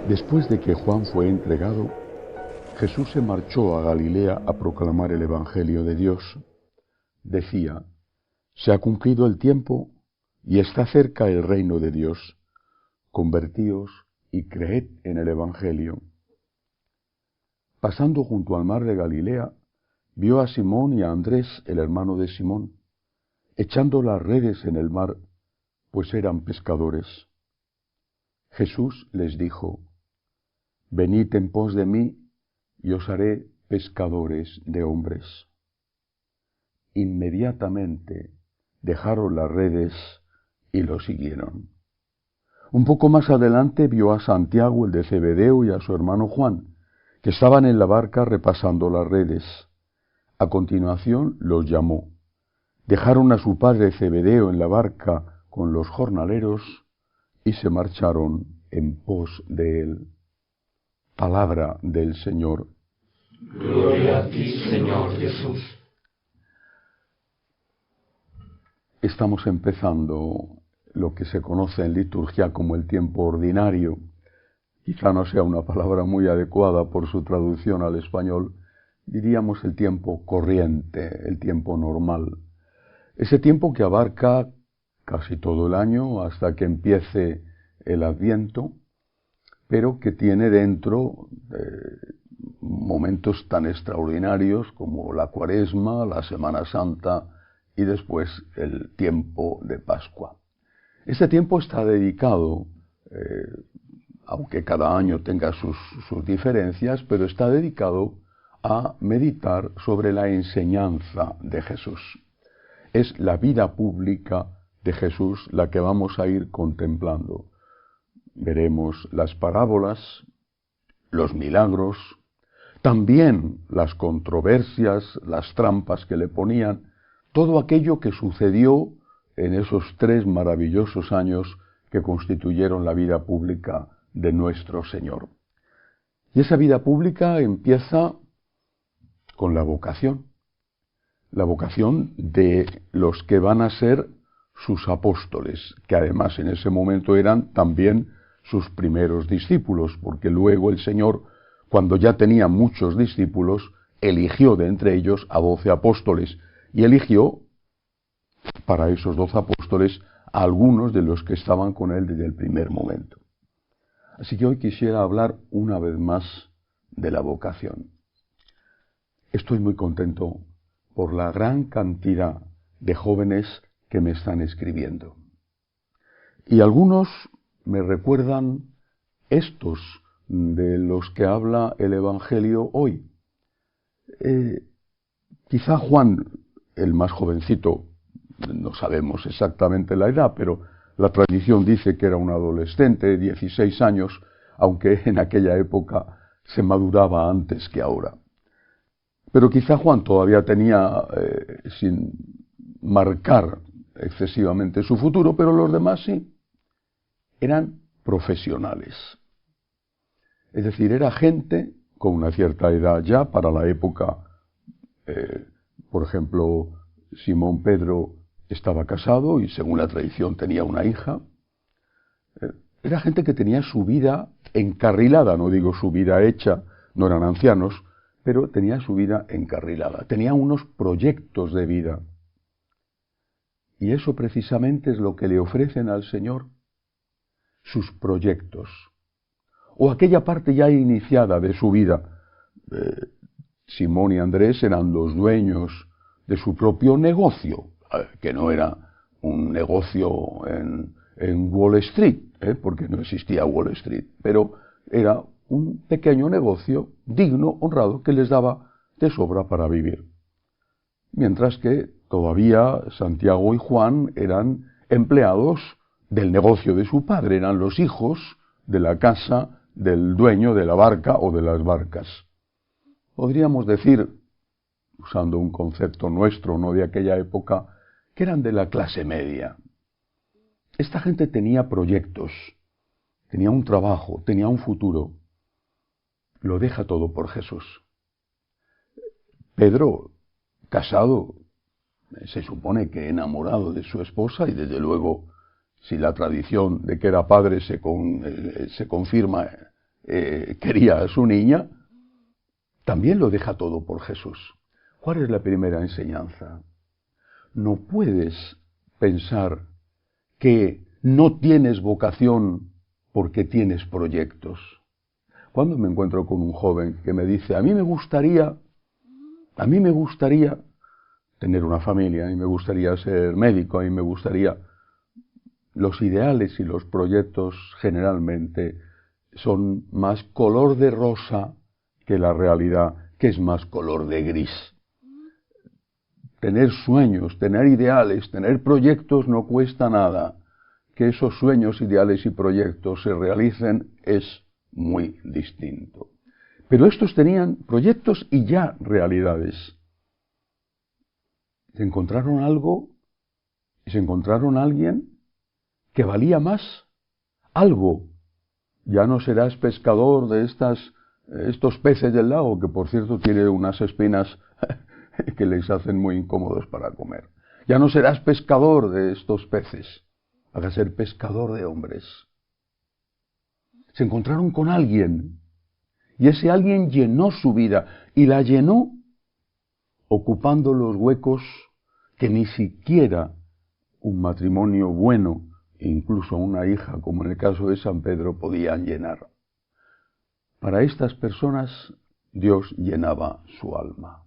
Después de que Juan fue entregado, Jesús se marchó a Galilea a proclamar el Evangelio de Dios. Decía: «Se ha cumplido el tiempo y está cerca el reino de Dios. Convertíos y creed en el Evangelio». Pasando junto al mar de Galilea, vio a Simón y a Andrés, el hermano de Simón, echando las redes en el mar, pues eran pescadores. Jesús les dijo: «Venid en pos de mí, y os haré pescadores de hombres». Inmediatamente dejaron las redes y lo siguieron. Un poco más adelante vio a Santiago, el de Zebedeo, y a su hermano Juan, que estaban en la barca repasando las redes. A continuación los llamó. Dejaron a su padre Zebedeo en la barca con los jornaleros y se marcharon en pos de él. Palabra del Señor. Gloria a ti, Señor Jesús. Estamos empezando lo que se conoce en liturgia como el tiempo ordinario. Quizá no sea una palabra muy adecuada por su traducción al español. Diríamos el tiempo corriente, el tiempo normal. Ese tiempo que abarca casi todo el año hasta que empiece el Adviento, pero que tiene dentro momentos tan extraordinarios como la Cuaresma, la Semana Santa y después el tiempo de Pascua. Este tiempo está dedicado, aunque cada año tenga sus diferencias, pero está dedicado a meditar sobre la enseñanza de Jesús. Es la vida pública de Jesús la que vamos a ir contemplando. Veremos las parábolas, los milagros, también las controversias, las trampas que le ponían, todo aquello que sucedió en esos 3 maravillosos años que constituyeron la vida pública de nuestro Señor. Y esa vida pública empieza con la vocación de los que van a ser sus apóstoles, que además en ese momento eran también sus primeros discípulos, porque luego el Señor, cuando ya tenía muchos discípulos, eligió de entre ellos a 12 apóstoles, y eligió para esos 12 apóstoles a algunos de los que estaban con él desde el primer momento. Así que hoy quisiera hablar una vez más de la vocación. Estoy muy contento por la gran cantidad de jóvenes que me están escribiendo. Y algunos me recuerdan estos de los que habla el Evangelio hoy. Quizá Juan, el más jovencito, no sabemos exactamente la edad, pero la tradición dice que era un adolescente de 16 años, aunque en aquella época se maduraba antes que ahora. Pero quizá Juan todavía tenía, sin marcar excesivamente su futuro, pero los demás sí. Eran profesionales. Es decir, era gente con una cierta edad ya para la época. Por ejemplo, Simón Pedro estaba casado y según la tradición tenía una hija. Era gente que tenía su vida encarrilada, no digo su vida hecha, no eran ancianos, pero tenía su vida encarrilada, tenía unos proyectos de vida. Y eso precisamente es lo que le ofrecen al Señor, sus proyectos, o aquella parte ya iniciada de su vida. Simón y Andrés eran los dueños de su propio negocio, que no era un negocio en Wall Street, porque no existía Wall Street, pero era un pequeño negocio digno, honrado, que les daba de sobra para vivir. Mientras que todavía Santiago y Juan eran empleados del negocio de su padre, eran los hijos de la casa del dueño de la barca o de las barcas. Podríamos decir, usando un concepto nuestro, no de aquella época, que eran de la clase media. Esta gente tenía proyectos, tenía un trabajo, tenía un futuro. Lo deja todo por Jesús. Pedro, casado, se supone que enamorado de su esposa, y desde luego, si la tradición de que era padre se confirma, quería a su niña, también lo deja todo por Jesús. ¿Cuál es la primera enseñanza? No puedes pensar que no tienes vocación porque tienes proyectos. Cuando me encuentro con un joven que me dice, a mí me gustaría tener una familia, a mí me gustaría ser médico, a mí me gustaría... Los ideales y los proyectos generalmente son más color de rosa que la realidad, que es más color de gris. Tener sueños, tener ideales, tener proyectos no cuesta nada. Que esos sueños, ideales y proyectos se realicen es muy distinto. Pero estos tenían proyectos y ya realidades. Se encontraron algo y se encontraron a alguien que valía más. Algo. Ya no serás pescador de estos peces del lago, que por cierto tiene unas espinas que les hacen muy incómodos para comer. Ya no serás pescador de estos peces, vas a ser pescador de hombres. Se encontraron con alguien, y ese alguien llenó su vida, y la llenó ocupando los huecos que ni siquiera un matrimonio bueno, incluso una hija, como en el caso de San Pedro, podían llenar. Para estas personas, Dios llenaba su alma.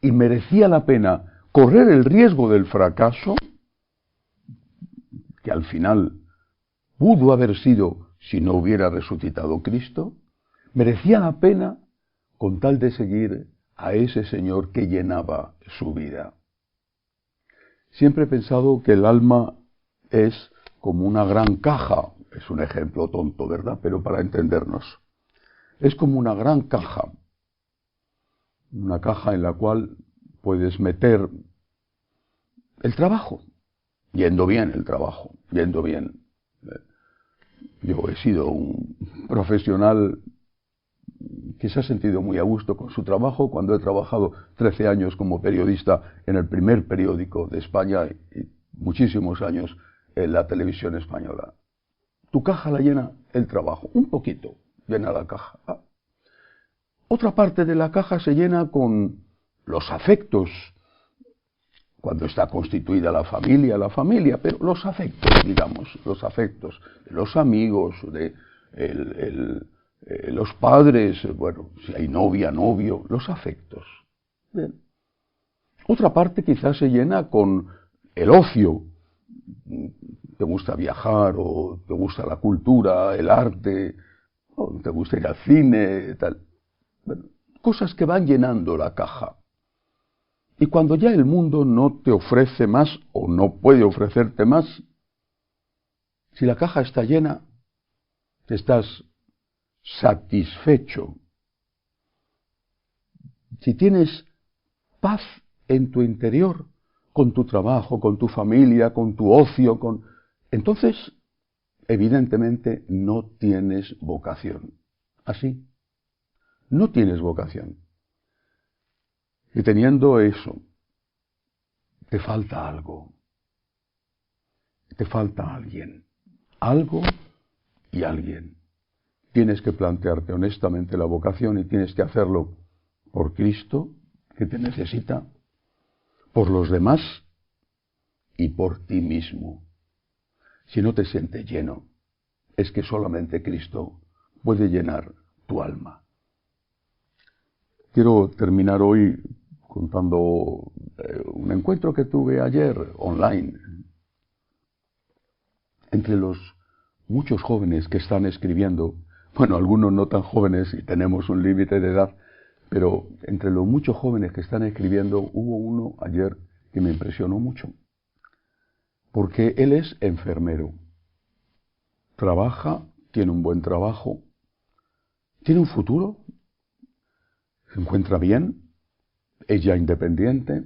Y merecía la pena correr el riesgo del fracaso, que al final pudo haber sido si no hubiera resucitado Cristo, merecía la pena con tal de seguir a ese Señor que llenaba su vida. Siempre he pensado que el alma es como una gran caja, es un ejemplo tonto, ¿verdad? Pero para entendernos, es como una gran caja, una caja en la cual puedes meter el trabajo, yendo bien el trabajo, yendo bien. Yo he sido un profesional que se ha sentido muy a gusto con su trabajo cuando he trabajado 13 años como periodista en el primer periódico de España y muchísimos años en la televisión española. Tu caja la llena el trabajo, un poquito llena la caja. Otra parte de la caja se llena con los afectos, cuando está constituida la familia, pero los afectos, digamos, los afectos de los amigos, de los padres, bueno, si hay novia, novio, los afectos. Bien. Otra parte quizás se llena con el ocio. Te gusta viajar, o te gusta la cultura, el arte, o te gusta ir al cine, tal. Bueno, cosas que van llenando la caja. Y cuando ya el mundo no te ofrece más o no puede ofrecerte más, si la caja está llena, estás satisfecho. Si tienes paz en tu interior, con tu trabajo, con tu familia, con tu ocio, entonces, evidentemente, no tienes vocación. Así, no tienes vocación. Y teniendo eso, te falta algo. Te falta alguien. Algo y alguien. Tienes que plantearte honestamente la vocación y tienes que hacerlo por Cristo, que te necesita, por los demás y por ti mismo. Si no te sientes lleno, es que solamente Cristo puede llenar tu alma. Quiero terminar hoy contando un encuentro que tuve ayer online. Entre los muchos jóvenes que están escribiendo, bueno, algunos no tan jóvenes y tenemos un límite de edad, pero entre los muchos jóvenes que están escribiendo hubo uno ayer que me impresionó mucho, porque él es enfermero, trabaja, tiene un buen trabajo, tiene un futuro, se encuentra bien, es ya independiente,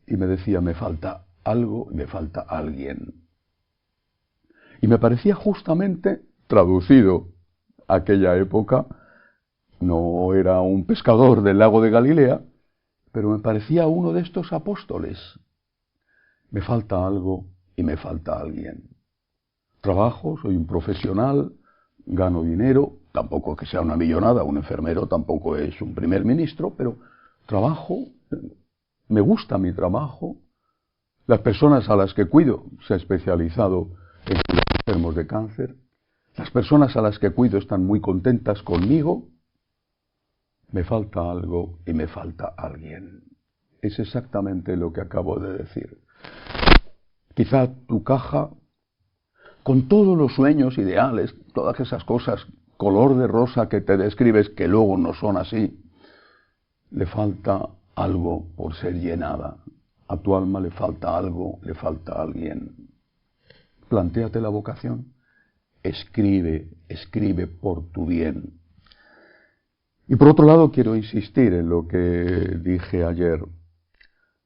y me decía, me falta algo, me falta alguien. Y me parecía justamente, traducido a aquella época, no era un pescador del lago de Galilea, pero me parecía uno de estos apóstoles. Me falta algo y me falta alguien. Trabajo, soy un profesional, gano dinero, tampoco que sea una millonada, un enfermero tampoco es un primer ministro, pero trabajo, me gusta mi trabajo. Las personas a las que cuido, se ha especializado en enfermos de cáncer, las personas a las que cuido están muy contentas conmigo. Me falta algo y me falta alguien. Es exactamente lo que acabo de decir. Quizá tu caja, con todos los sueños, ideales, todas esas cosas, color de rosa que te describes, que luego no son así, le falta algo por ser llenada. A tu alma le falta algo, le falta alguien. Plantéate la vocación. Escribe, escribe por tu bien. Y por otro lado quiero insistir en lo que dije ayer.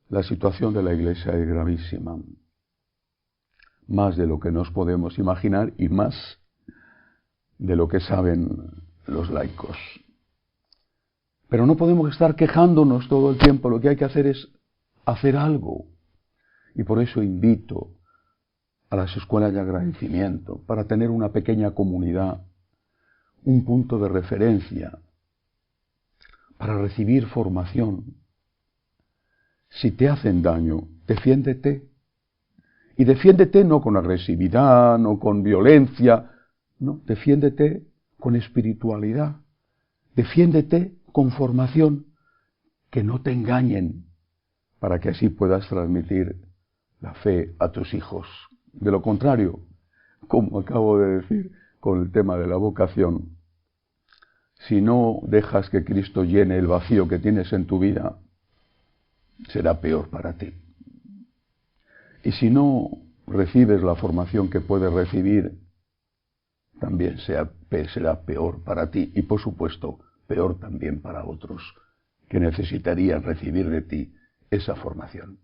La situación de la Iglesia es gravísima. Más de lo que nos podemos imaginar y más de lo que saben los laicos. Pero no podemos estar quejándonos todo el tiempo. Lo que hay que hacer es hacer algo. Y por eso invito a las escuelas de agradecimiento, para tener una pequeña comunidad, un punto de referencia, para recibir formación. Si te hacen daño, defiéndete. Y defiéndete no con agresividad, no con violencia, no, defiéndete con espiritualidad. Defiéndete con formación, que no te engañen, para que así puedas transmitir la fe a tus hijos. De lo contrario, como acabo de decir con el tema de la vocación, si no dejas que Cristo llene el vacío que tienes en tu vida, será peor para ti. Y si no recibes la formación que puedes recibir, también será peor para ti y, por supuesto, peor también para otros que necesitarían recibir de ti esa formación.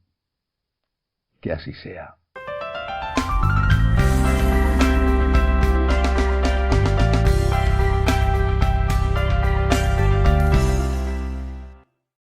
Que así sea.